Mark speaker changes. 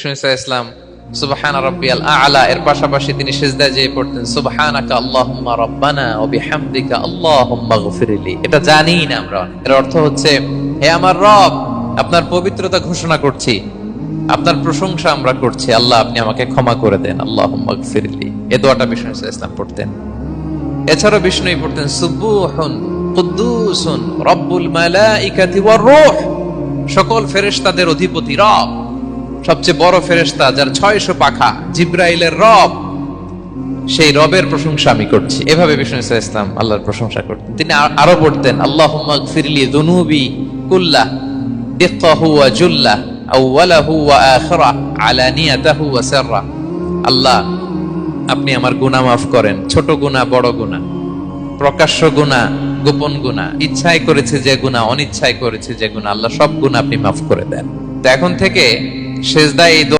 Speaker 1: ইসলাম সুবহানা রাব্বিয়াল আ'লা এর পাশাপাশি তিনি সিজদায় যেয়ে পড়তেন সুবহানাকা আল্লাহুম্মা রাব্বানা ওয়া বিহামদিকা আল্লাহুম্মা গফিরলি। এটা জানি না আমরা। এর অর্থ হচ্ছে, হে আমার রব, আপনার পবিত্রতা ঘোষণা করছি, আপনার প্রশংসা আমরা করছি, আল্লাহ আপনি আমাকে ক্ষমা করে দেন, আল্লাহুম্মা গফিরলি। এই দোয়াটা বিষ্ণু ইসলাম পড়তেন। এছাড়াও বিষ্ণু পড়তেন সুবহুন কুদ্দুসুন রব্বুল মালাইকাতি ওয়ার রূহ। সকল ফেরেশতাদের অধিপতি রব, সবচেয়ে বড় ফেরেশতা যার 600 পাখা, জিব্রাইলের রব, সেই রবের প্রশংসা আমি করছি। এভাবে বিষ্ণু ইসলাম আল্লাহর প্রশংসা করতেন। তিনি আরো পড়তেন আল্লাহুম্মা গফিরলি যুনুবি কুল্লাহ দিক্কাহু ওয়া জুল্লাহ আউওয়ালাহু ওয়া আখিরাহ আলানিয়াতাহু ওয়া সিররা। আল্লাহ আপনি আমার গুনাহ মাফ করেন, ছোট গুনাহ বড় গুনাহ, প্রকাশ্য গুনাহ গোপন গুনাহ, ইচ্ছায় করেছে যে গুনাহ, অনিচ্ছায় করেছে যে গুনাহ, আল্লাহ সব গুনাহ আপনি মাফ করে দেন। তো এখন থেকে সিজদায় এই